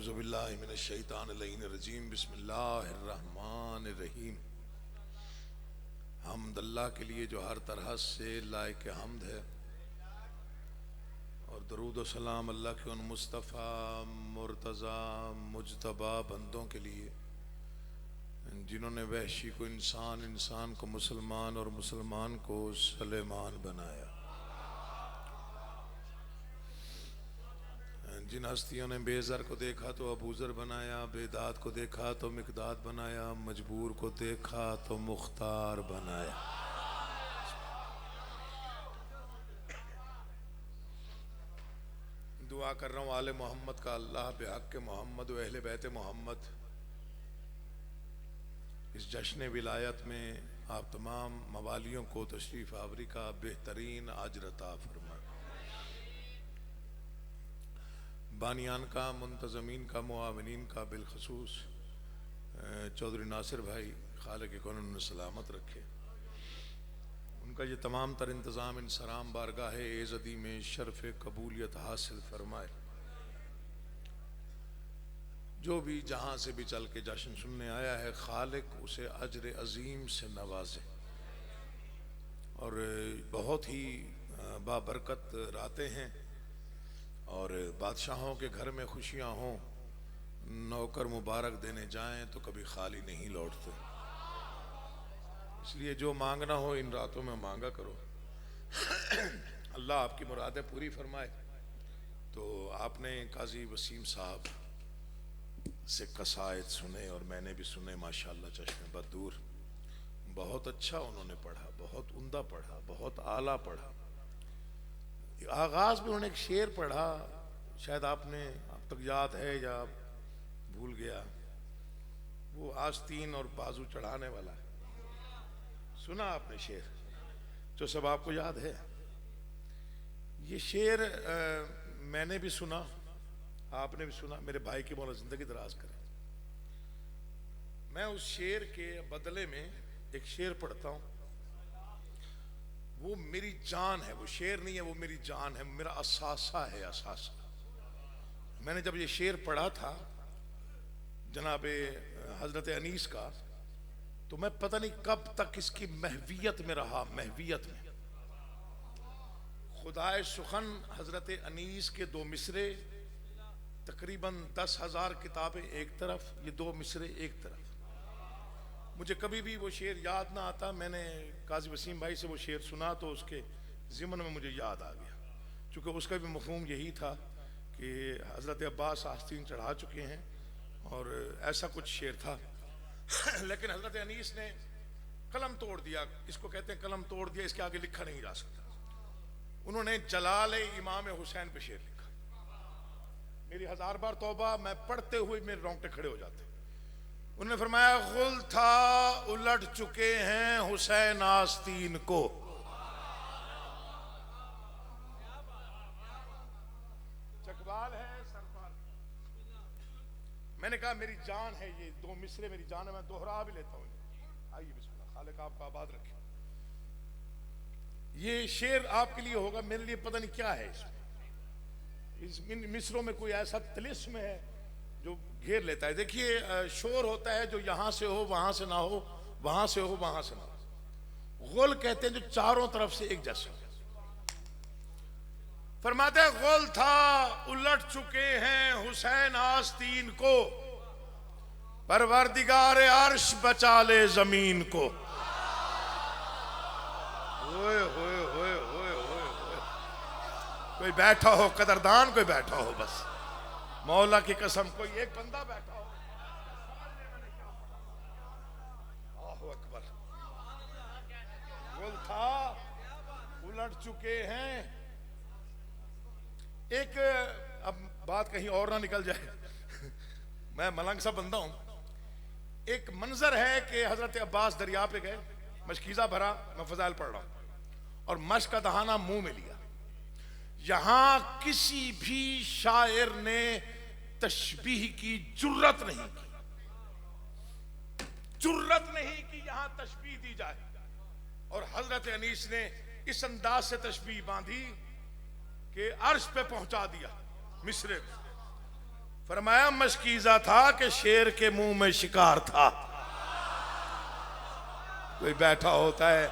औज़ुबिल्लाहि मिनश्शैतानिर्रजीम बिस्मिल्लाहिर्रहमानिर्रहीम। हम्द अल्लाह के लिए जो हर तरह से लायक हम्द है, और दरूद व सलाम अल्लाह के उन मुस्तफ़ा मुर्तज़ा मुज्तबा बंदों के लिए जिन्होंने वहशी को इंसान, इंसान को मुसलमान और मुसलमान को सलेमान बनाया। जिन हस्तियों ने बेज़र को देखा तो अबूज़र बनाया, बेदात को देखा तो मिक़दाद बनाया, मजबूर को देखा तो मुख्तार बनाया। दुआ कर रहा हूँ आले मोहम्मद का अल्लाह बेहक़ मोहम्मद व अहले बैत मोहम्मद इस जश्न विलायत में आप तमाम मवालियों को तशरीफ़ आवरी का बेहतरीन अजर अता फरमाए। बानियान का, मुंतज़मीन का, मुआविनीन का, बिलखसूस चौधरी नासिर भाई खालिक कौन उन्हें सलामत रखे। उनका ये तमाम तर इंतज़ाम इन सराम बारगाह एज़दी में शर्फ़ कबूलियत हासिल फरमाए। जो भी जहाँ से भी चल के जश्न सुनने आया है, खालिक उसे अजर अजीम से नवाजे और बहुत ही बाबरकत रातें हैं। और बादशाहों के घर में खुशियाँ हों, नौकर मुबारक देने जाएं तो कभी खाली नहीं लौटते। इसलिए जो मांगना हो इन रातों में मांगा करो, अल्लाह आपकी मुरादें पूरी फरमाए। तो आपने काजी वसीम साहब से कसायद सुने और मैंने भी सुने, माशाअल्लाह चश्मे बदूर। बहुत अच्छा उन्होंने पढ़ा, बहुत उम्दा पढ़ा, बहुत आला पढ़ा। आगाज में उन्होंने एक शेर पढ़ा, शायद आपने अब तक याद है या भूल गया। वो आस्तीन और बाजू चढ़ाने वाला है, सुना आपने शेर? जो सब आपको याद है। ये शेर मैंने भी सुना, आपने भी सुना। मेरे भाई की मौला जिंदगी दराज करे। मैं उस शेर के बदले में एक शेर पढ़ता हूँ। वो मेरी जान है, वो शेर नहीं है, वो मेरी जान है, मेरा असासा है, असासा। मैंने जब ये शेर पढ़ा था जनाबे हजरत अनीस का, तो मैं पता नहीं कब तक इसकी महवियत में रहा, महवियत में। खुदाए सुखन हजरत अनीस के दो मिसरे, तकरीबन 10,000 किताबें एक तरफ, ये दो मिसरे एक तरफ। मुझे कभी भी वो शेर याद ना आता। मैंने काजी वसीम भाई से वो शेर सुना तो उसके ज़िमन में मुझे याद आ गया, चूँकि उसका भी मफ़हूम यही था कि हज़रत अब्बास आस्तीन चढ़ा चुके हैं और ऐसा कुछ शेर था। लेकिन हज़रत अनीस ने कलम तोड़ दिया, इसको कहते हैं कलम तोड़ दिया, इसके आगे लिखा नहीं जा सकता। उन्होंने जलाल इमाम हुसैन पे शेर लिखा। मेरी 1000 बार तौबा, मैं पढ़ते हुए मेरे रोंगटे खड़े हो जाते। उन्होंने फरमाया, गुल था उलट चुके हैं हुसैन आस्तीन को। चकबाल है सरकार। मैंने कहा मेरी जान है, ये दो मिसरे मेरी जान है, मैं दोहरा भी लेता हूँ। आइए बिस्मिल्लाह, खालिक आपका आबाद रखे। ये शेर आपके लिए होगा, मेरे लिए पता नहीं क्या है। इस मिसरों में कोई ऐसा तिलिस्म है जो घेर लेता है। देखिए, शोर होता है जो यहां से हो वहां से ना हो, वहां से हो वहां से ना हो। गुल कहते हैं जो चारों तरफ से एक जैसे। फरमाते हैं, गुल था उलट चुके हैं हुसैन आस्तीन को, परवरदिगार अर्श बचा ले जमीन को। होए होए होए होए होए। कोई बैठा हो कदरदान, कोई बैठा हो बस मौला की कसम, कोई एक बंदा बैठा हो। आहो अकबर। गुल था उलट चुके हैं। एक, अब बात कहीं और ना निकल जाए, मैं मलंग सा बंदा हूं। एक मंजर है कि हजरत अब्बास दरिया पे गए, मशकीजा भरा, मैं फजाइल पढ़ रहा हूं, और मश्क का दहाना मुंह में लिया। यहां किसी भी शायर ने तशबीह की जुर्रत नहीं की, जुर्रत नहीं की यहां तशबीह दी जाए। और हजरत अनीस ने इस अंदाज से तशबीह बांधी कि अर्श पे पहुंचा दिया मिसरे को। फरमाया मशकीजा था कि शेर के मुंह में शिकार था। कोई बैठा होता है,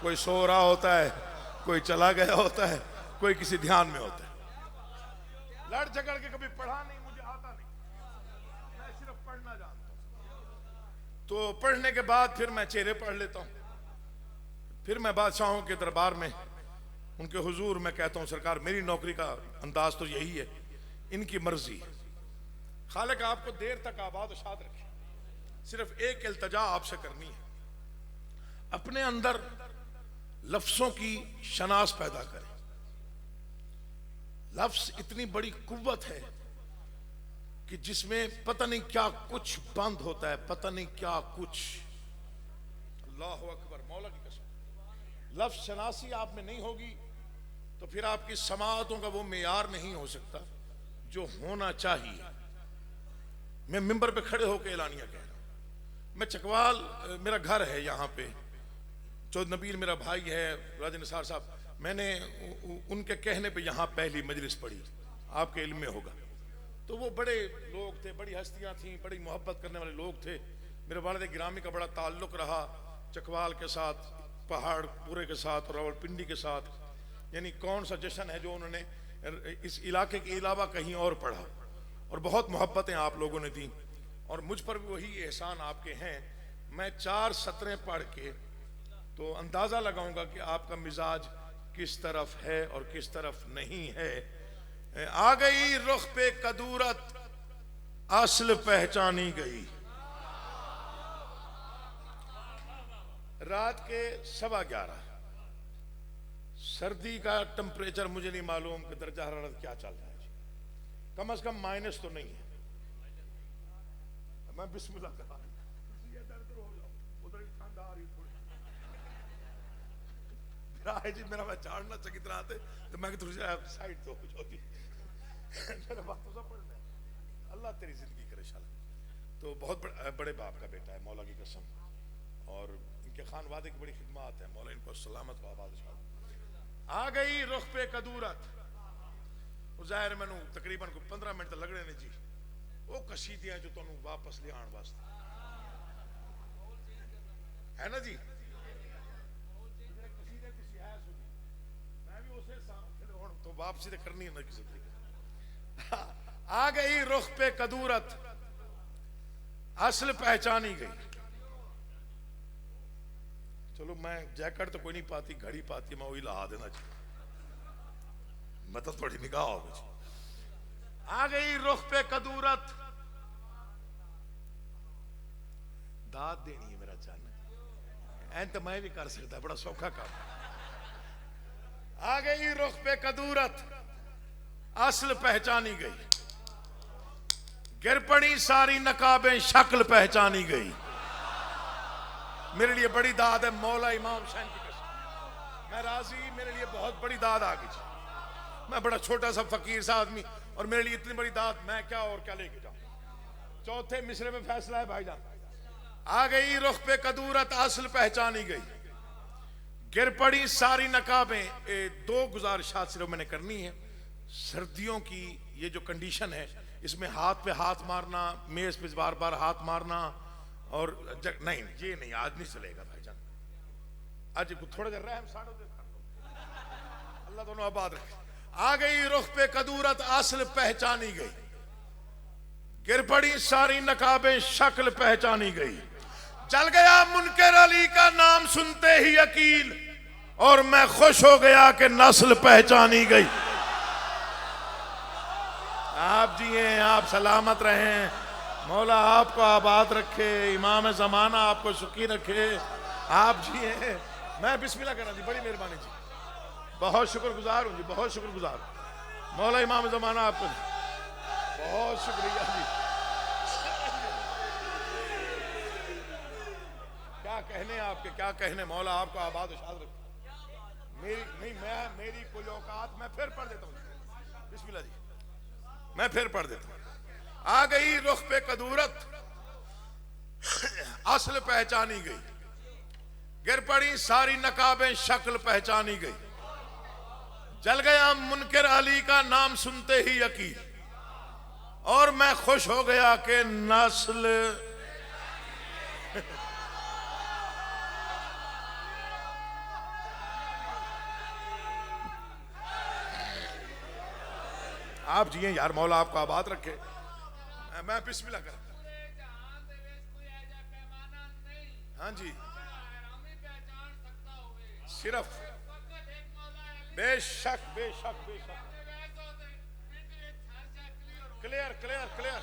कोई सो रहा होता है, कोई चला गया होता है, कोई किसी ध्यान में होता है। लड़ झगड़ के कभी पढ़ा नहीं, मुझे आता नहीं, मैं सिर्फ पढ़ना जानता हूं। तो पढ़ने के बाद फिर मैं चेहरे पढ़ लेता हूं। फिर मैं बादशाहों के दरबार में उनके हुजूर में कहता हूं, सरकार मेरी नौकरी का अंदाज तो यही है, इनकी मर्जी। खालिक आपको देर तक आबाद और शाद रखे। सिर्फ एक इल्तजा आपसे करनी है, अपने अंदर लफ्जों की शनास पैदा करें। लफ्ज इतनी बड़ी कुव्वत है कि जिसमें पता नहीं क्या कुछ बंद होता है, पता नहीं क्या कुछ। अल्लाह अकबर, मौला की कसम। लफ्ज शनासी आप में नहीं होगी तो फिर आपकी समाअतों का वो मेयार नहीं हो सकता जो होना चाहिए। मैं मिंबर पे खड़े होकर एलानिया कह रहा हूं। मैं चकवाल, मेरा घर है यहाँ पे, चौध नबील मेरा भाई है, राजा निसार साहब, मैंने उनके कहने पे यहाँ पहली मजलिस पढ़ी, आपके इल्म में होगा। तो वो बड़े लोग थे, बड़ी हस्तियाँ थीं, बड़ी मोहब्बत करने वाले लोग थे। मेरे वालिद गिरामी का बड़ा ताल्लुक रहा चकवाल के साथ, पहाड़ पूरे के साथ और रावलपिंडी के साथ। यानी कौन सा जश्न है जो उन्होंने इस इलाके के अलावा कहीं और पढ़ा, और बहुत मोहब्बतें आप लोगों ने दी, और मुझ पर भी वही एहसान आपके हैं। मैं 4 सतरें पढ़ के तो अंदाजा लगाऊंगा कि आपका मिजाज किस तरफ है और किस तरफ नहीं है। आ गई रुख पे कदूरत, असल पहचानी गई। रात के 11:15, सर्दी का टेम्परेचर मुझे नहीं मालूम कि दर्जा हरारत क्या चल रहा है जी, कम से कम माइनस तो नहीं है। मैं बिस्मिल्लाह कर रहा हूं, उधर ठंड आ रही थोड़ी जी, मेरा मैं झाड़ना चंगी तरह आते तो मैं थोड़ी साइड तो हो जाओ जी, मेरा बात तो सब पढ़ना है। अल्लाह तेरी जिंदगी करे शाला। तो बहुत बड़े बाप का बेटा है, मौला की कसम, और इनके खानवादे की बड़ी खिदमत है, मौला इनको सलामत को आबाद शाला। आ गई रुख पे कदूरत, ज़ाहिर मैनू तकरीबन को 15 मिनट लगने ने जी। वो कसीदियां जो तुहानू वापस ले आने वास्ते है ना जी, मैं भी उसे तो वापसी तो करनी है ना किसी तरीके। आ गई रुख पे कदूरत, असल पहचानी गई। चलो मैं जैकेट तो कोई नहीं पाती, घड़ी पाती, मैं वही लहा देना चाहिए, मैं तो थोड़ी निगाह हो गई। आ गई रुख पे कदूरत, दाद देनी है मेरा जान, ऐन तो मैं भी कर सकता, बड़ा सौखा काम। आ गई रुख पे कदूरत, असल पहचानी गई। गिर पड़ी सारी नकाबें, शक्ल पहचानी गई। मेरे लिए बड़ी दाद है, मौला इमाम हुसैन की कसम, मैं राजी, मेरे लिए बहुत बड़ी दाद आ गई। मैं बड़ा छोटा सा फकीर सा आदमी, और मेरे लिए इतनी बड़ी दाद, मैं क्या और क्या लेके जाऊं। चौथे मिसरे में फैसला है भाईजान। आ गई रुख पे कदूरत, असल पहचानी गई। गिर पड़ी सारी नकाबें। 2 गुजारिशात सिर्फ मैंने करनी है। सर्दियों की ये जो कंडीशन है, इसमें हाथ पे हाथ मारना, मेज पे बार बार हाथ मारना, और नहीं ये नहीं, आज नहीं चलेगा भाईजान। आज थोड़ा जरा रहम साड़ो दे, अल्लाह दोनों आबाद रखे। आ गई रुख पे कदूरत, असल पहचानी गई। गिर पड़ी सारी नकाबें, शक्ल पहचानी गई। जल गया मुनकर अली का नाम सुनते ही अकील, और मैं खुश हो गया कि नस्ल पहचानी गई। आप जिए, आप सलामत रहें, मौला आपको आबाद रखे, इमाम ज़माना आपको सुखी रखे। आप जिए। मैं बिस्मिल्लाह करना जी, बड़ी मेहरबानी जी, बहुत शुक्रगुजार हूँ जी, बहुत शुक्रगुजार। मौला इमाम ज़माना आपको बहुत शुक्रिया जी। क्या कहने आपके, क्या कहने, मौला आपको आबाद शाद रखे। मेरी कोई औकात, मैं फिर पढ़ देता हूँ बिस्मिल्लाह जी, मैं फिर पढ़ देता हूँ। आ गई रुख पे कदूरत, असल पहचानी गई। गिर पड़ी सारी नकाबें, शक्ल पहचानी गई। जल गया मुनकर अली का नाम सुनते ही यकीन, और मैं खुश हो गया कि नस्ल आप जिए यार, मौला आपको आबाद रखे। मैं बिस्मिल्लाह कर, हाँ जी, सिर्फ बेशक बेशक बेशक, क्लियर क्लियर क्लियर।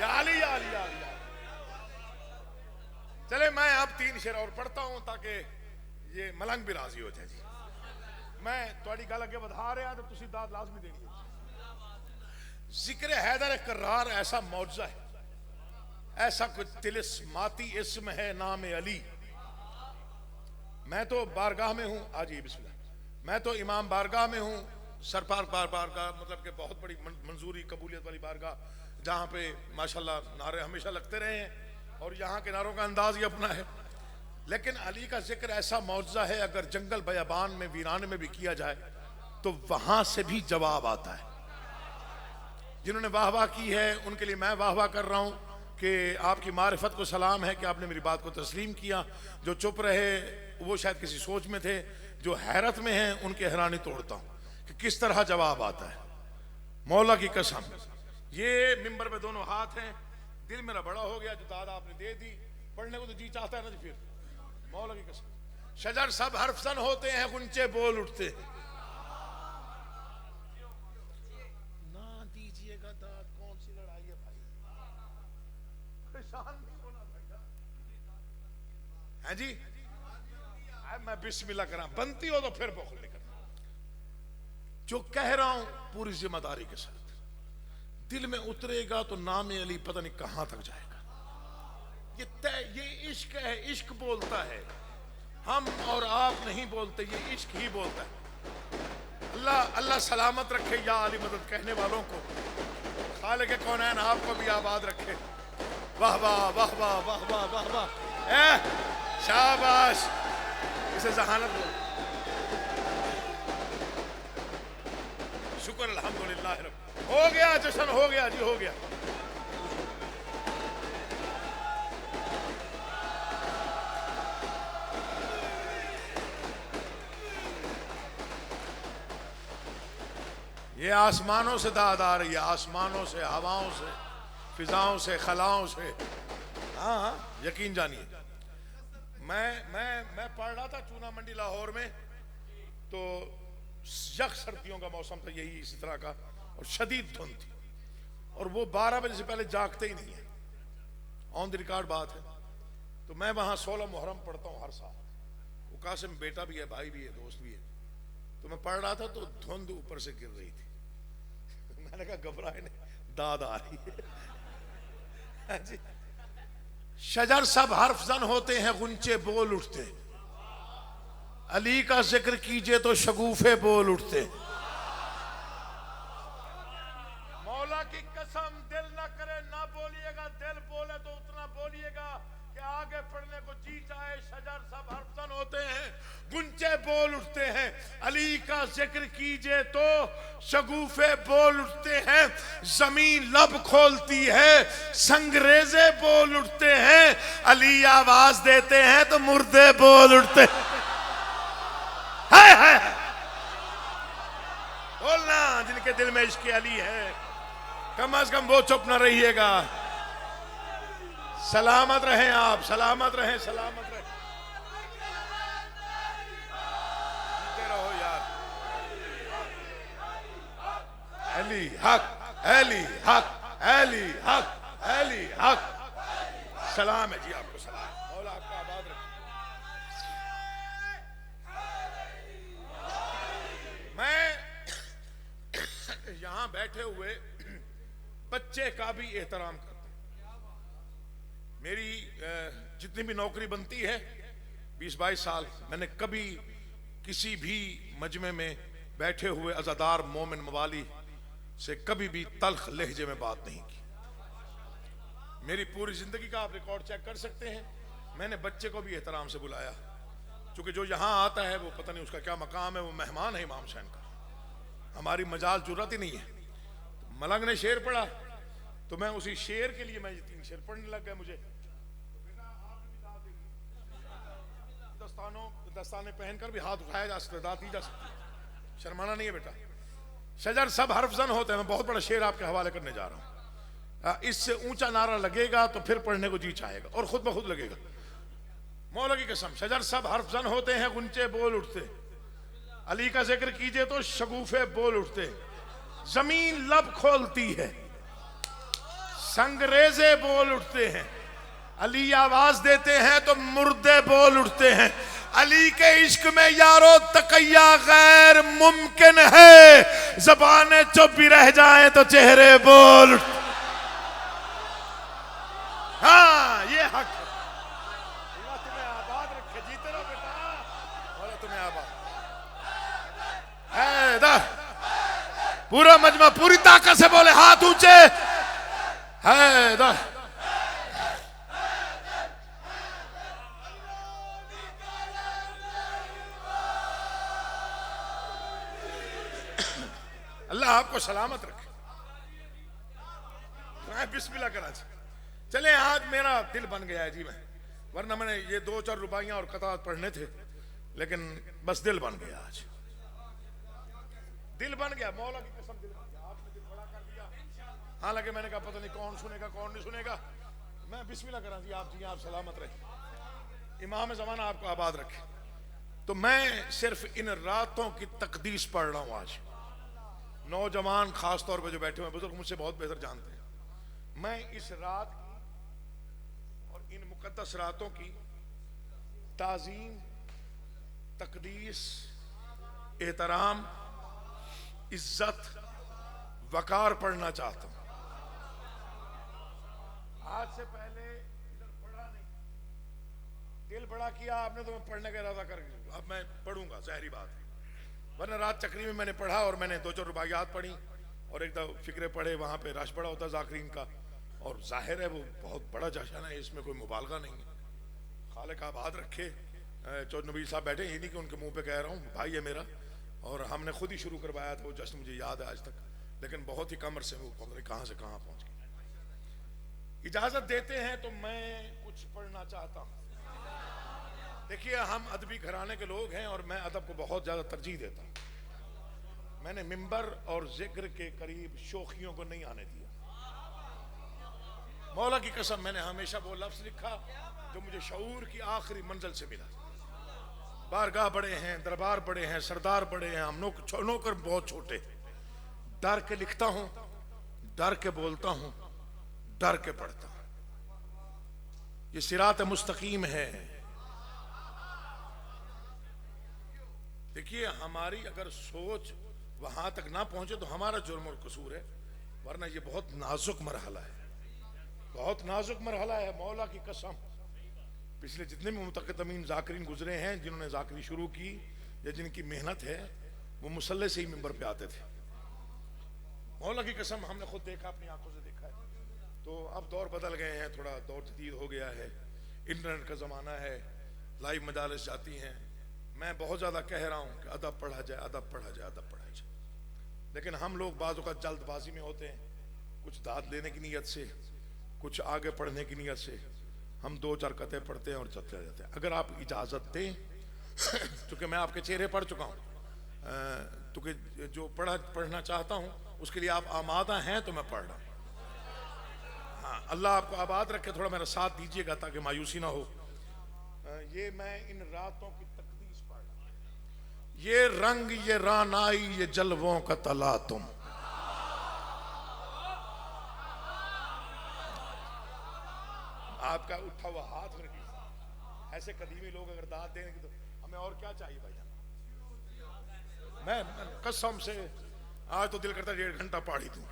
या अली या अली या अली। चले मैं अब 3 शेर और पढ़ता हूं ताकि ये मलंग भी राजी हो जाए जी। मैं थोड़ी गल अगे बढ़ा रहा तो तुसी दाद लाजमी देनी है। जिक्र हैदर करार ऐसा मौजज़ा है, ऐसा कोई तिलिस्माती इस्म है नाम अली। मैं तो बारगाह में हूं, आज ये बिस्मिल्लाह, मैं तो इमाम बारगाह में हूं, सरपार बारगाह, मतलब कि बहुत बड़ी मंजूरी कबूलियत वाली बारगाह, जहां पे माशाल्लाह नारे हमेशा लगते रहे हैं और यहाँ के नारों का अंदाज ही अपना है। लेकिन अली का जिक्र ऐसा मौजज़ा है, अगर जंगल बयाबान में वीरान में भी किया जाए तो वहां से भी जवाब आता है। जिन्होंने वाह वाह की है उनके लिए मैं वाह वाह कर रहा हूं कि आपकी मारिफत को सलाम है कि आपने मेरी बात को तस्लीम किया। जो चुप रहे वो शायद किसी सोच में थे, जो हैरत में हैं उनकी हैरानी तोड़ता हूं कि किस तरह जवाब आता है। मौला की कसम, ये मिंबर पे दोनों हाथ हैं, दिल मेरा बड़ा हो गया जो दादा आपने दे दी, पढ़ने को तो जी चाहता है ना जी। फिर मौला की कसम, शजर सब हरफसन होते हैं, गुंचे बोल उठते हैं। ना दीजिएगा दाद, कौन सी लड़ाई है भाई, परेशान नहीं होना भाई है जी। मैं बिस्मिल्लाह करा, बनती हो तो फिर बखुल नहीं करना। जो कह रहा हूं पूरी जिम्मेदारी के साथ, दिल में उतरेगा तो नाम अली पता नहीं कहां तक जाएगा। ये इश्क है, इश्क बोलता है, हम और आप नहीं बोलते, ये इश्क ही बोलता है। अल्लाह अल्लाह सलामत रखे या अली मदद कहने वालों को, खालिक कौनैन आपको भी आबाद रखे। वाह वाह वाह वाह वाह वाह वाह वाह, शाबाश, इसे जहानत बोल। शुक्र अल्हम्दुलिल्लाह रब, हो गया जश्न, हो गया जी, हो गया। ये आसमानों से दाद आ रही है, आसमानों से, हवाओं से, फिजाओं से, खलाओं से। हाँ हाँ यकीन जानिए। मैं पढ़ रहा था चूना मंडी लाहौर में, तो यक सर्दियों का मौसम था, यही इसी तरह का, और शदीद धुंध थी, और वो 12 बजे से पहले जागते ही नहीं है, ऑन द रिकॉर्ड बात है। तो मैं वहाँ 16 मुहर्रम पढ़ता हूँ हर साल, वो कासिम बेटा भी है, भाई भी है, दोस्त भी है। तो मैं पढ़ रहा था तो धुंध ऊपर से गिर रही थी। मैंने कहा घबराए नहीं, दाद आ रही है जी। शजर सब हरफजन होते हैं, गुंचे बोल उठते, अली का जिक्र कीजिए तो शगुफे बोल उठते। मौला की कसम, दिल ना करे ना बोलिएगा, दिल बोले तो उतना बोलिएगा कि आगे पढ़ने को जी चाहे। शजर सब हरफजन होते हैं, गुंचे बोल उठते हैं, अली का जिक्र कीजिए तो शगुफे बोल उठते हैं। जमीन लब खोलती है, संगरेजे बोल उठते हैं, अली आवाज देते हैं तो मुर्दे बोल उठते हैं। है बोलना जिनके दिल में इश्क अली है, कम अज कम वो चुप न रहिएगा। सलामत रहें आप, सलामत रहें, सलामत रहें, जीते रहो यार। अली हक, अली हक, अली हक, अली हक। सलाम है जी आपको, सलाम, मौला आपका आबाद रखे। मैं यहां बैठे हुए बच्चे का भी एहतराम करता हूं। मेरी जितनी भी नौकरी बनती है 20-22 साल, मैंने कभी किसी भी मजमे में बैठे हुए अज़ादार मोमिन मवाली से कभी भी तल्ख लहजे में बात नहीं की। मेरी पूरी जिंदगी का आप रिकॉर्ड चेक कर सकते हैं। मैंने बच्चे को भी एहतराम से बुलाया, क्योंकि जो यहां आता है वो पता नहीं उसका क्या मकाम है, वो मेहमान है इमाम हुसैन का। हमारी मजाल जुर्रत ही नहीं है। मलंग ने शेर पढ़ा तो मैं उसी शेर के लिए मैं ये 3 शेर पढ़ने लग गया। मुझे दस्ताने पहनकर भी हाथ उठाया जा सकता है, दाद दी जा सकती है, शर्माना नहीं है बेटा। शजर सब हर्फजन होते हैं। मैं बहुत बड़ा शेर आपके हवाले करने जा रहा हूं। इससे ऊंचा नारा लगेगा तो फिर पढ़ने को जी चाहेगा और खुद ब खुद लगेगा। मौला की कसम, शजर सब हर्फजन होते हैं, गुंचे बोल उठते, अली का जिक्र कीजिए तो शगुफे बोल उठते, जमीन लब खोलती है, संगरेजे बोल उठते हैं, अली आवाज देते हैं तो मुर्दे बोल उठते हैं। अली के इश्क में यारो तकैया गैर मुमकिन है, ज़बानें चुप भी रह जाएं तो चेहरे बोल उठते। हाँ ये हक है। अल्लाह तुम्हें आबाद रखे, जीते रहो बेटा, अल्लाह तुम्हें आबाद है। पूरा मजमा पूरी ताकत से बोले, हाथ ऊंचे है। अल्लाह आपको सलामत रखे। मैं बिस्मिल्लाह करा चले। आज मेरा दिल बन गया है जी, मैं वरना मैंने ये 2-4 रुबाइयां और कतार पढ़ने थे, लेकिन बस दिल बन गया। आज दिल बन गया, मौला की कसम दिल बन गया। आपने दिल बड़ा कर दिया। हालांकि मैंने कहा पता नहीं कौन सुनेगा कौन नहीं सुनेगा। मैं बिस्मिल्लाह करा जी, आप सलामत रहे, इमाम ज़माना आपको आबाद रखे। तो मैं सिर्फ इन रातों की तकदीस पढ़ रहा हूं। आज नौजवान खास तौर पर जो बैठे हुए बुजुर्ग मुझसे बहुत बेहतर जानते हैं। मैं इस रात की और इन मुकद्दस रातों की ताज़ीम, तकदीस, एहतराम, इज्जत, वकार पढ़ना चाहता हूं। आज से पहले इधर पढ़ा नहीं, दिल बड़ा किया आपने तो मैं पढ़ने का इरादा कर, अब मैं पढ़ूंगा, ज़ाहिरी बात है। वरना रात चक्री में मैंने पढ़ा और मैंने 2-4 रुबाइयात पढ़ी और एक दो फिक्रे पढ़े। वहां पे रश बड़ा होता जाकिरीन का, और जाहिर है वो बहुत बड़ा जश्न है, इसमें कोई मुबालगा नहीं है। खालिक आबाद रखे। चौधरी नबी साहब बैठे, ये नहीं कि उनके मुंह पे कह रहा हूँ, भाई है मेरा, और हमने खुद ही शुरू करवाया था वो जश्न, मुझे याद है आज तक, लेकिन बहुत ही कम अरसे में वो कहां से कहां पहुंच गए। इजाजत देते हैं तो मैं कुछ पढ़ना चाहता हूं। देखिए हम अदबी घराने के लोग हैं और मैं अदब को बहुत ज्यादा तरजीह देता हूं। मैंने मिंबर और जिक्र के करीब शोखियों को नहीं आने दिया। मौला की कसम, मैंने हमेशा वो लफ्ज लिखा जो मुझे शऊर की आखिरी मंजिल से मिला। बारगाह बड़े हैं, दरबार बड़े हैं, सरदार बड़े हैं, हम नौकर बहुत छोटे। डर के लिखता हूं, डर के बोलता हूं, डर के पढ़ता हूं। ये सिरात मुस्तकीम है। देखिए हमारी अगर सोच वहां तक ना पहुंचे तो हमारा जुर्म और कसूर है, वरना ये बहुत नाजुक मरहला है, बहुत नाजुक मरहला है। मौला की कसम, पिछले जितने भी मुतक़द्दिमीन ज़ाकिरीन गुजरे हैं, जिन्होंने ज़ाकिरी शुरू की या जिनकी मेहनत है, वो मुसल्ले से ही मिंबर पे आते थे। मौला की कसम हमने खुद देखा, अपनी आंखों से देखा है। तो अब दौर बदल गए हैं, थोड़ा दौर जदीद हो गया है, इंटरनेट का ज़माना है, लाइव मजालिस जाती हैं। मैं बहुत ज़्यादा कह रहा हूँ कि अदब पढ़ा जाए, अदब पढ़ा जाए, अदब पढ़ा जाए, लेकिन हम लोग बाज़ औक़ात जल्दबाजी में होते हैं, कुछ दाद लेने की नीयत से, कुछ आगे पढ़ने की नीयत से हम 2-4 कते पढ़ते हैं और चलते जाते हैं। अगर आप इजाज़त दें, चूँकि मैं आपके चेहरे पढ़ चुका हूँ, क्योंकि जो पढ़ना चाहता हूँ उसके लिए आप आमादा हैं, तो मैं पढ़ रहा हूँ। हाँ, अल्लाह आपको आबाद रखे। थोड़ा मेरा साथ दीजिएगा ताकि मायूसी ना हो। ये मैं इन रातों की तकदीस पढ़ रहा हूँ। ये रंग, ये रानाई, ये जलवों का तला तुम, आपका उठा हुआ हाथ में रखिए। ऐसे कदीमी लोग अगर दाद देने की तो हमें और क्या चाहिए भाई। मैं कसम से आज तो दिल करता 1.5 घंटा पढ़ी दूं।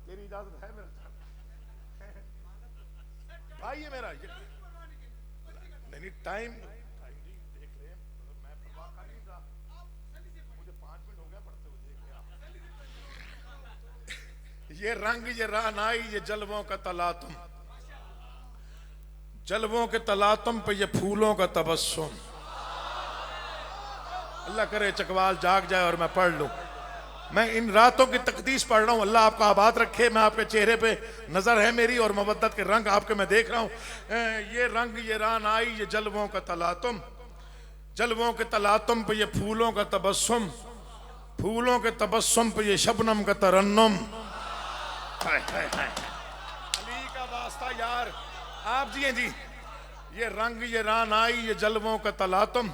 तेरी इजाजत है मेरा भाई, ये मेरा नहीं टाइम देख ले, मैं परवाह कर नहीं रहा, मुझे 5 मिनट हो गया पढ़ते हुए, देख लिया। ये रंग, ये रानाई, ये जलवों का तलातुम, जलवों के तलातम पे ये फूलों का तबस्सुम। अल्लाह करे चकवाल जाग जाए और मैं पढ़ लूं। मैं इन रातों की तकदीस पढ़ रहा हूँ। अल्लाह आपका आबाद रखे। मैं आपके चेहरे पे नजर है मेरी और मोहब्बत के रंग आपके मैं देख रहा हूँ। ये रंग, ये रान आई, ये जलवों का तलातुम, जलवों के तलातुम पे ये फूलों का तबस्सुम, फूलों के तबस्सुम पे ये शबनम का तरन्नुम। अली का वास्ता यार, आप जिए जी। ये रंग, ये रान आई, ये जलवों का तलातुम,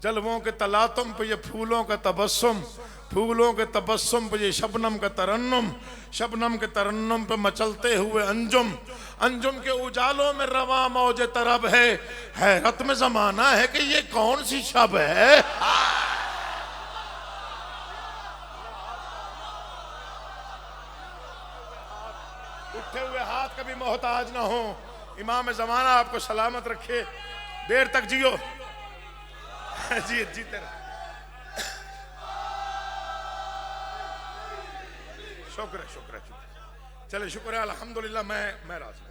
जलवों के तलातुम पे ये फूलों का तबस्सुम, फूलों के तबस्सुम पे ये शबनम का तरन्नुम, शबनम के तरन्नुम पे मचलते हुए अंजुम, अंजुम के उजालों में रवा मौजे तरब है। हैरत में जमाना है कि ये कौन सी शब है। उठे हुए हाथ कभी मोहताज ना हो। इमाम जमाना आपको सलामत रखे, देर तक जियो। जी जीते रहे। शुक्र है, शुक्र है, शुक्र। चले शुक्र है, अल्हम्दुलिल्लाह। मैं राजी।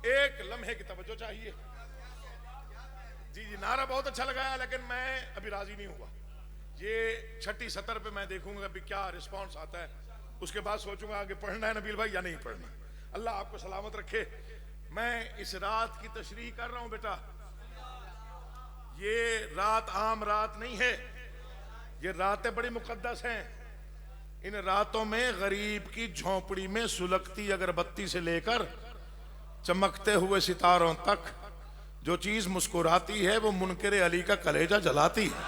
एक लम्हे की तवज्जो चाहिए। जी जी, नारा बहुत अच्छा लगाया, लेकिन मैं अभी राजी नहीं हुआ। ये छठी सतर पे मैं देखूंगा अभी क्या रिस्पांस आता है, उसके बाद सोचूंगा आगे पढ़ना है नबील भाई या नहीं पढ़ना। अल्लाह आपको सलामत रखे। मैं इस रात की तशरीह कर रहा हूं बेटा। ये रात आम रात नहीं है, ये रातें बड़ी मुकद्दस हैं। इन रातों में गरीब की झोंपड़ी में सुलगती अगरबत्ती से लेकर चमकते हुए सितारों तक जो चीज मुस्कुराती है वो मुनकिर अली का कलेजा जलाती है।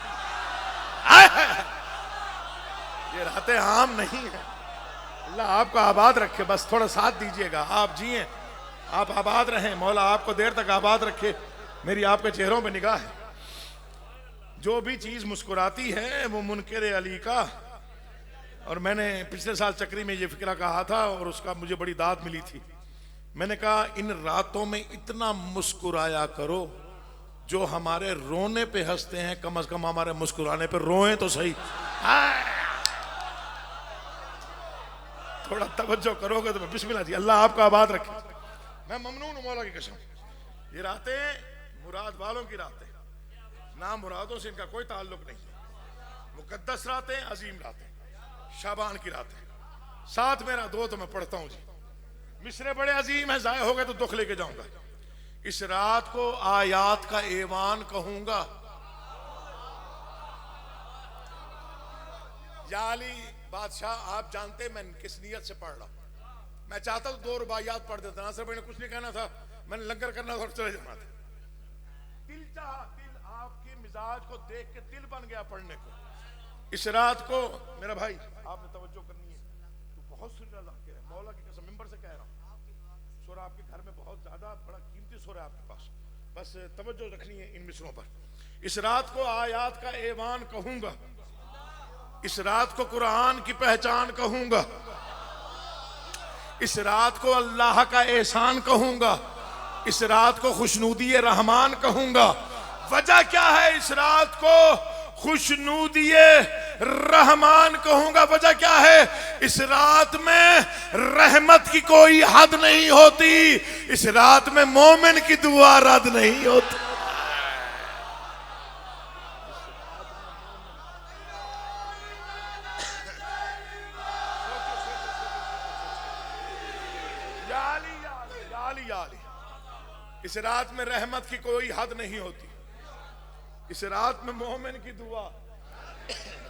ये रातें आम नहीं है। अल्लाह आपको आबाद रखे। बस थोड़ा साथ दीजिएगा। आप जिए, आप आबाद रहें। मौला आपको देर तक आबाद रखे। मेरी आपके चेहरों पे निगाह है। जो भी चीज मुस्कुराती है वो मुनकिर अली का। और मैंने पिछले साल चक्री में ये फिक्रा कहा था और उसका मुझे बड़ी दाद मिली थी। मैंने कहा इन रातों में इतना मुस्कुराया करो, जो हमारे रोने पे हंसते हैं कम से कम हमारे मुस्कुराने पे रोएं तो सही। थोड़ा तवज्जो करोगे तो बिस्मिल्लाह जी। अल्लाह आपका आबाद रखे। मैं ममनून हूं मौला की कसम। ये रातें मुराद वालों की रातें, ना मुरादों से इनका कोई ताल्लुक नहीं। मुकद्दस रातें, अजीम रातें, शाबान की रातें। साथ मेरा दो तो मैं पढ़ता हूं जी। मिसरे बड़े अजीम है, जाया हो गए तो दुख लेके जाऊंगा। इस रात को आयात का ऐवान कहूंगा। याली बादशाह, आप जानते मैं किस नियत से पढ़ रहा हूं। मैं चाहता तो 2 रुबाइयात पढ़ देता। नासिर भाई ने कुछ नहीं कहना था, मैंने लंगर करना था और चले जाना था। दिल चाहा, दिल आपके मिजाज को देख के दिल बन गया पढ़ने को। इस रात को मेरा भाई आपने तवज्जो करनी है। तो बहुत सुर है, मौला की कसम मिंबर से कह रहा हूं। सुर आपके घर में बहुत ज्यादा बड़ा कीमती सुर है आपके पास, बस तवज्जो रखनी है इन मिसरों पर। इस रात को आयात का ऐवान कहूंगा। इस रात को कुरान की पहचान कहूंगा। इस रात को अल्लाह का एहसान कहूंगा। इस रात को खुशनूदी रहमान कहूंगा। वजह क्या है इस रात को खुशनूदी रहमान कहूंगा? वजह क्या है? इस रात में रहमत की कोई हद नहीं होती। इस रात में मोमिन की दुआ रद्द नहीं होती। इस रात में रहमत की कोई हद नहीं होती। इस रात में मोमिन की दुआ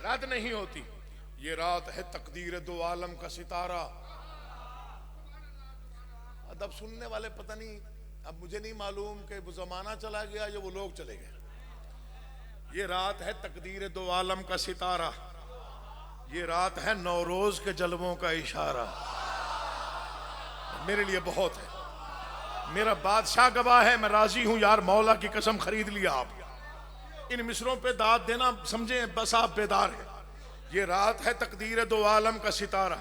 रद्द नहीं होती। ये रात है तकदीर दो आलम का सितारा। अदब सुनने वाले पता नहीं, अब मुझे नहीं मालूम कि वो जमाना चला गया या वो लोग चले गए। ये रात है तकदीर दो आलम का सितारा। ये रात है नौरोज के जलवों का इशारा। मेरे लिए बहुत है। मेरा बादशाह गवाह है, मैं राजी हूं यार। मौला की कसम खरीद लिया आप। इन मिसरों पे दाद देना समझे, बस आप बेदार हैं। ये रात है तकदीर दो आलम का सितारा।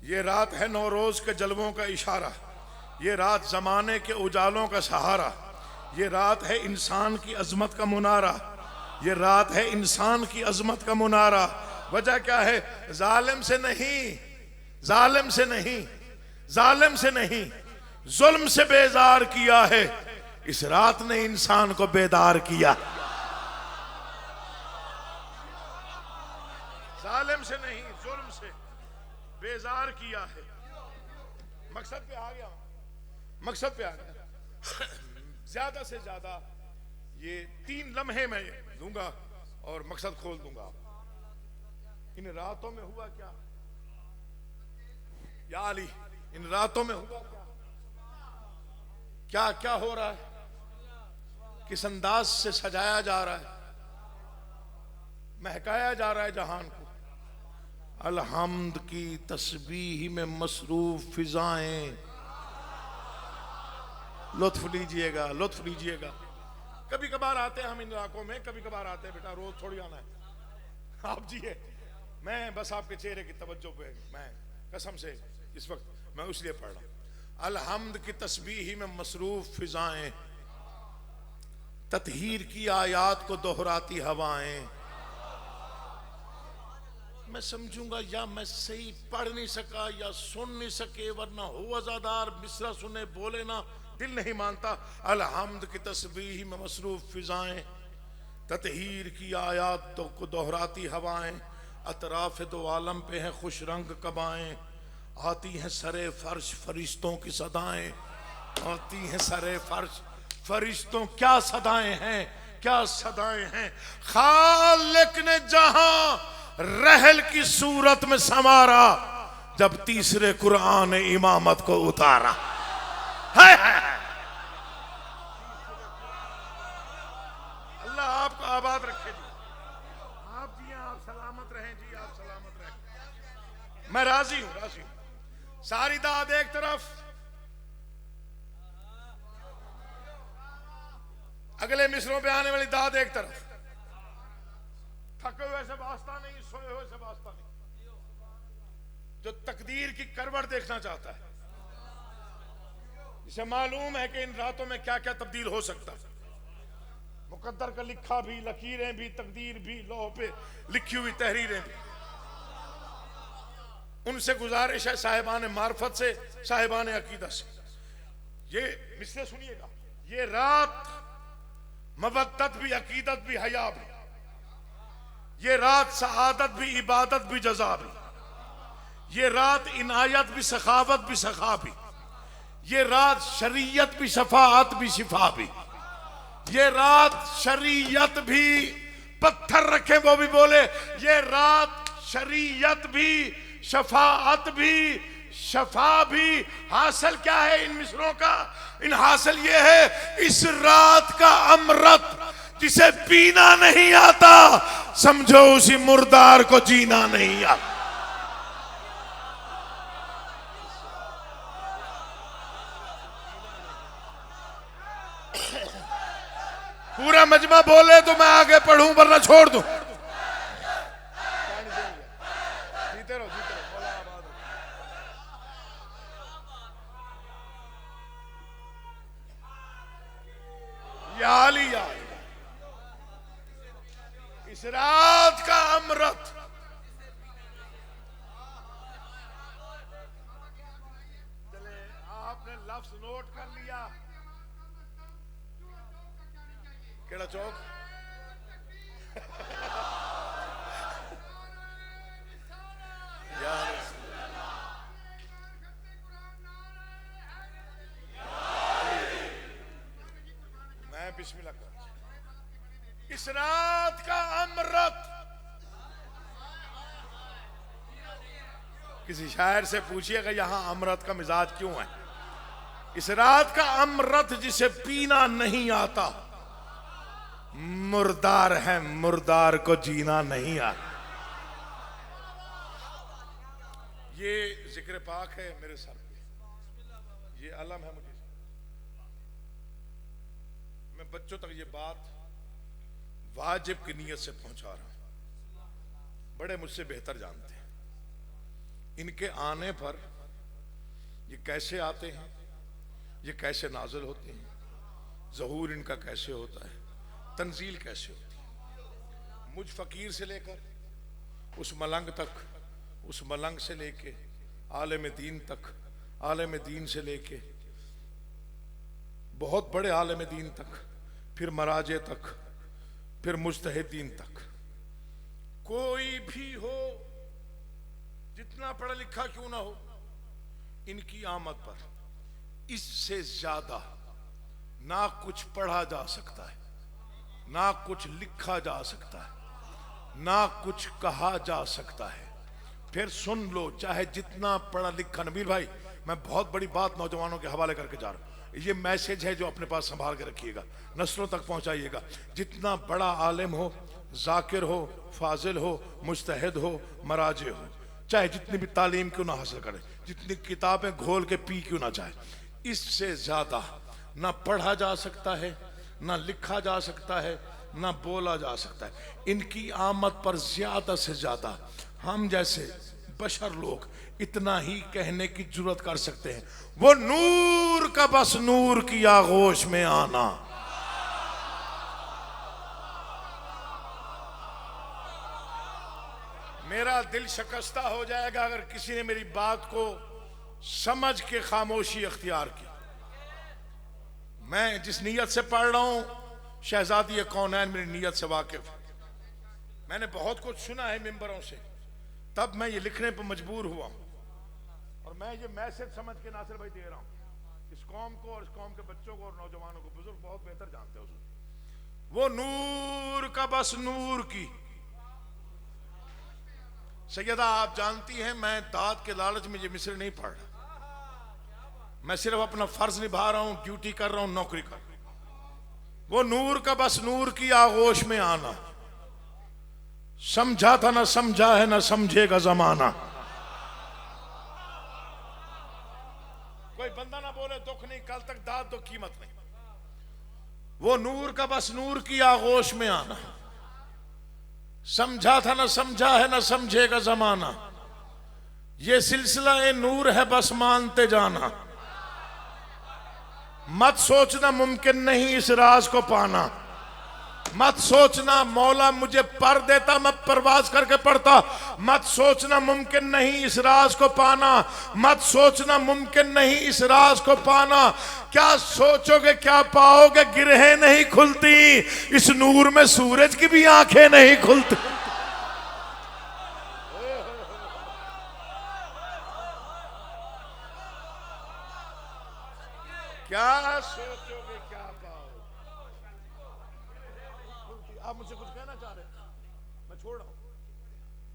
ये रात है नौरोज के जलवों का इशारा। ये रात जमाने के उजालों का सहारा। ये रात है इंसान की अजमत का मुनारा। ये रात है इंसान की अजमत का मुनारा। वजह क्या है? जालिम से नहीं, जालिम से नहीं, जालिम से नहीं, जुल्म से बेजार किया है। इस रात ने इंसान को बेदार किया। जालिम से नहीं, जुल्म से बेजार किया है। मकसद पे आ गया, मकसद पे आ गया। ज्यादा से ज्यादा ये 3 लम्हे मैं दूंगा और मकसद खोल दूंगा। इन रातों में हुआ क्या या अली, इन रातों में हुआ क्या, क्या क्या हो रहा है, किस अंदाज से सजाया जा रहा है, महकाया जा रहा है जहान को। अलहम्द की तस्बीह में मसरूफ फिजाएं, लुत्फ लीजिएगा, लुत्फ लीजिएगा। कभी कभार आते हैं हम इन इलाकों में, कभी कभार आते हैं, बेटा रोज थोड़ी आना है। आप जिए, मैं बस आपके चेहरे की तवज्जो पे, मैं कसम से इस वक्त मैं उसलिए पढ़ रहा हूं। अलहम्द की तस्बीह में मसरूफ फिजाएं, ततहीर की आयात को दोहराती हवाएं। मैं समझूंगा या मैं सही पढ़ नहीं सका या सुन नहीं सके, वरना हो अजादार मिसरा सुने बोले ना, दिल नहीं मानता। अलहम्द की तस्बीह में मसरूफ फिजाएं, ततहीर की आयात को दोहराती हवाएं। अतराफ दो आलम पे हैं खुश रंग कबाएं, आती हैं सरे फर्श फरिश्तों की सदाएं, आती हैं सरे फर्श फरिश्तों। क्या सदाएं हैं, क्या सदाएं हैं। खालिक ने जहां रहल की सूरत में समारा, जब तीसरे कुरान ने इमामत को उतारा। अल्लाह आपको आबाद रखे जी, आप जी आप सलामत रहें जी, आप सलामत रहें। मैं राजी हूं, राजी हूं। सारी दाद एक तरफ, अगले मिसरों पे आने वाली दाद एक तरफ। थके हुए से वास्ता नहीं, सोए हुए से वास्ता नहीं। जो तकदीर की करवट देखना चाहता है, इसे मालूम है कि इन रातों में क्या क्या तब्दील हो सकता है। मुकद्दर का लिखा भी, लकीरें भी, तकदीर भी, लौह पे लिखी हुई तहरीरें भी। उनसे गुजारिश है साहिबान मार्फत से, साहिबान अकीदत से, ये मिसले सुनिएगा। ये रात मवद्दत भी, अकीदत भी, हया भी। ये रात सआदत भी, इबादत भी, जज़ा भी। ये रात इनायत भी, सखावत भी, सखा भी। ये रात शरीयत भी, शफाअत भी, शिफा भी। ये रात शरीयत भी, पत्थर रखे वो भी बोले। ये रात शरीयत भी, शफाअत भी, शफा भी। हासिल क्या है इन मिसरों का? इन हासिल ये है, इस रात का अमृत जिसे पीना नहीं आता, समझो उसी मुर्दार को जीना नहीं आता। पूरा मजमा बोले तो मैं आगे पढ़ूं, वरना छोड़ दूं। जीते रहो, जीते रहो। या इस रात का अमृत चले, आपने लफ्ज नोट कर लिया। केड़ा चौक? मैं बिस्मिल्लाह कर। इस रात का अमृत, किसी शायर से पूछिएगा यहां अमृत का मिजाज क्यों है। इस रात का अमृत जिसे पीना नहीं आता, मुर्दार है, मुर्दार को जीना नहीं आता। ये जिक्र पाक है मेरे सर पे, ये अलम है मुझे। मैं बच्चों तक ये बात वाजिब की नीयत से पहुंचा रहा हूं। बड़े मुझसे बेहतर जानते हैं इनके आने पर ये कैसे आते हैं, ये कैसे नाजिल होते हैं, ज़हूर इनका कैसे होता है, तंजील कैसे होती है। मुझ फकीर से लेकर उस मलंग तक, उस मलंग से लेके आलिम दीन तक, आलिम दीन से लेके बहुत बड़े आलिम दीन तक, फिर मराजे तक, फिर मुज्तहिदीन तक, कोई भी हो जितना पढ़ा लिखा क्यों ना हो, इनकी आमद पर इससे ज्यादा ना कुछ पढ़ा जा सकता है, ना कुछ लिखा जा सकता है, ना कुछ कहा जा सकता है। फिर सुन लो, चाहे जितना पढ़ा लिखा, नबील भाई मैं बहुत बड़ी बात नौजवानों के हवाले करके जा रहा हूं, ये मैसेज है जो अपने पास संभाल के रखिएगा, नस्लों तक पहुंचाइएगा। जितना बड़ा आलिम हो, जाकिर हो, फाजिल हो, मुज्तहिद हो, मराजे हो, चाहे जितनी भी तालीम क्यों ना हासिल करे, जितनी किताबें घोल के पी क्यों ना जाए, इससे ज्यादा ना पढ़ा जा सकता है, ना लिखा जा सकता है, ना बोला जा सकता है। इनकी आमद पर ज्यादा से ज्यादा हम जैसे बशर लोग इतना ही कहने की जरूरत कर सकते हैं, वो नूर का बस नूर की आगोश में आना। मेरा दिल शिकस्ता हो जाएगा अगर किसी ने मेरी बात को समझ के खामोशी अख्तियार की। मैं जिस नीयत से पढ़ रहा हूं, शहजादी कौनैन मेरी नीयत से वाकिफ है। मैंने बहुत कुछ सुना है मिंबरों से, तब मैं ये लिखने पर मजबूर हुआ हूं, और मैं ये मैसेज समझ के नासिर भाई दे रहा हूं इस कौम को और इस कौम के बच्चों को और नौजवानों को। बुजुर्ग बहुत बेहतर जानते हो, वो नूर का बस नूर की। सैयदा आप जानती हैं मैं दाद के लालच में ये मिसरे नहीं पढ़ रहा, मैं सिर्फ अपना फर्ज निभा रहा हूं, ड्यूटी कर रहा हूं, नौकरी कर रहा हूं। वो नूर का बस नूर की आगोश में आना, समझा था ना समझा है ना समझेगा जमाना। कोई बंदा ना बोले दुख नहीं, कल तक दाद दो कीमत नहीं। वो नूर का बस नूर की आगोश में आना, समझा था ना समझा है ना समझेगा जमाना। ये सिलसिला ए नूर है बस मानते जाना, मत सोचना मुमकिन नहीं इस राज को पाना। मत सोचना मौला मुझे पर देता मैं परवाज करके पढ़ता, मत सोचना मुमकिन नहीं इस राज को पाना। मत सोचना मुमकिन नहीं इस राज को पाना। क्या सोचोगे क्या पाओगे, गिरहें नहीं खुलती, इस नूर में सूरज की भी आंखें नहीं खुलती। क्या सोचोगे क्या पाओगे। आप मुझसे कुछ कहना चाह रहे हैं, मैं छोड़ रहा हूं।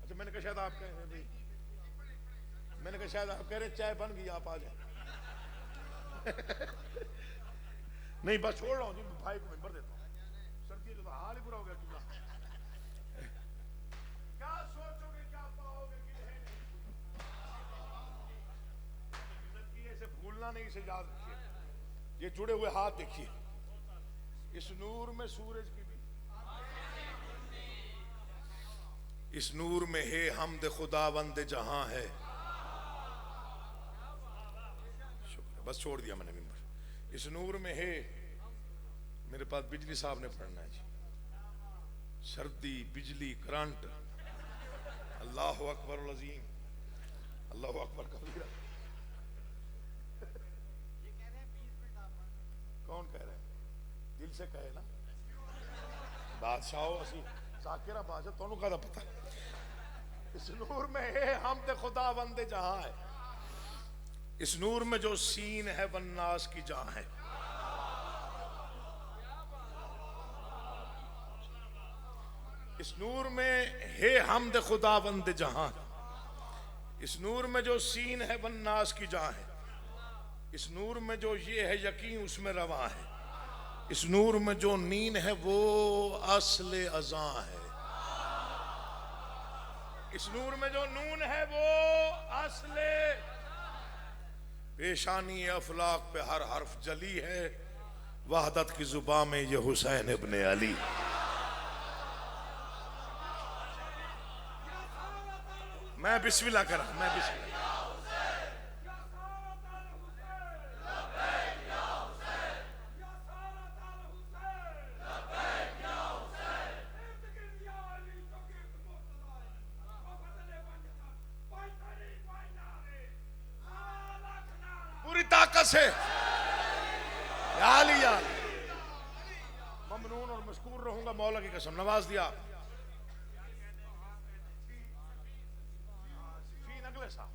अच्छा मैंने कहा शायद आप कह रहे हैं, मैंने कहा शायद आप कह रहे चाय बन गई आप आ जाए। नहीं बस छोड़ रहा हूं जी, भाई को मेंबर देता हूं। सर्दी का तो हाल ही बुरा हो गया। क्या सोचोगे क्या पाओगे, इसे भूलना नहीं, इसे याद रखिए। ये जुड़े हुए हाथ देखिए, इस नूर में सूरज की भी, इस नूर में है हमद खुदावंद जहां है। शुक्र, बस छोड़ दिया मैंने मिंबर। इस नूर में है, मेरे पास बिजली साहब ने पढ़ना है जी, सर्दी बिजली करंट, अल्लाह अकबर अज़ीम, अल्लाह अकबर कबीरा। कौन कह रहे हैं, दिल से कहे ना बादशाह असी साकिरा बादशाह तोनू का पता। इस नूर में है हमद खुदावंद जहां है, इस नूर में जो सीन है वन्नास की जहां है। इस नूर में है हमद खुदावंद जहां, इस नूर में जो सीन है वन्नास की जहां है। इस नूर में जो ये है यकीन उसमें रवा है, इस नूर में जो नींद है वो असले अज़ा है। इस नूर में जो नून है वो असले, पेशानी अफलाक पे हर हर्फ जली है, वहदत की जुबान में ये हुसैन इब्ने अली। मैं बिस्मिल्लाह कर रहा, मैं बिस्मिल्लाह। ताकत से ममनून और मशकूर रहूंगा, मौला की कसम नवाज दिया। ऐसा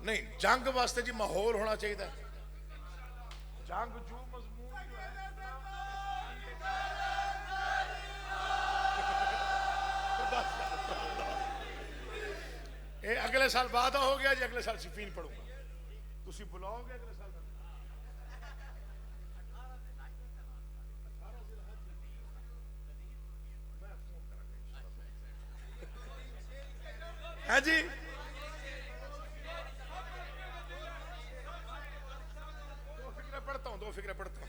नहीं, जंग वास्ते जी माहौल होना चाहिए। जंग जो मजमून जो है ये अगले साल वादा हो गया जी, अगले साल सिफीन पढ़ूंगा, तुसी बुलाओगे अगले साल है जी। दो फिक्र पढ़ता हूँ,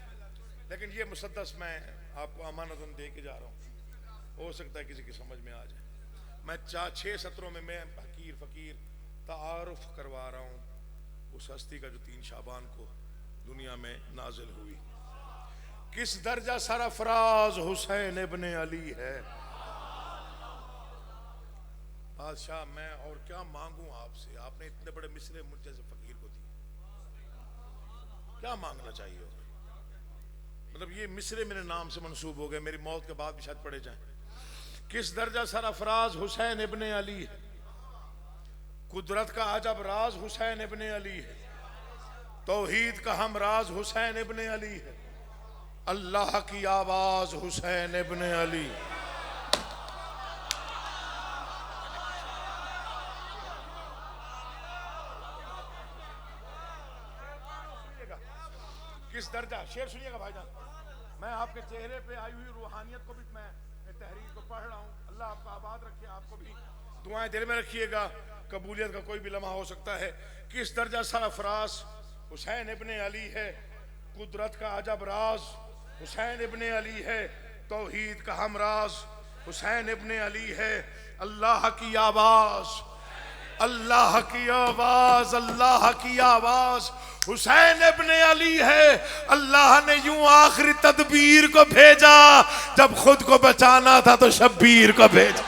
लेकिन ये मुसद्दस मैं आपको अमानतन दे के जा रहा हूँ, हो सकता है किसी की समझ में आ जाए। मैं 6 सत्रों में मैं हकीर फकीर तारुफ करवा रहा हूँ उस हस्ती का जो 3 शाबान को दुनिया में नाजिल हुई। किस दर्जा सरफराज हुसैन इब्ने अली है। बादशाह मैं और क्या मांगू आपसे, आपने इतने बड़े मिसरे मुझ जैसे फकीर को दिए, क्या मांगना चाहिए और? मतलब ये मिसरे मेरे नाम से मंसूब हो गए, मेरी मौत के बाद भी शायद पढ़े जाएं। किस दर्जा सरफराज हुसैन इब्ने अली है, कुदरत का अजब राज हुसैन इब्ने अली है, तौहीद का हम राज हुसैन इब्ने अली है, अल्लाह की आवाज हुसैन इब्ने अली। किस दर्जा, शेर सुनिएगा भाईजान, मैं आपके चेहरे पे आई हुई रूहानियत को भी मैं तहरीर को पढ़ रहा हूँ। अल्लाह आपको आबाद रखे, आपको भी दुआएं दिल में रखिएगा, कबूलियत का कोई भी लम्हा हो सकता है। किस दर्जा सरफराज हुसैन इब्ने अली है, कुदरत का अजब राज हुसैन इब्ने अली है, तौहीद का हम राज हुसैन इब्ने अली है, अल्लाह की आवाज, अल्लाह की आवाज, अल्लाह की आवाज हुसैन इब्ने अली है। अल्लाह ने यूं आखिरी तदबीर को भेजा, जब खुद को बचाना था तो शब्बीर को भेजा।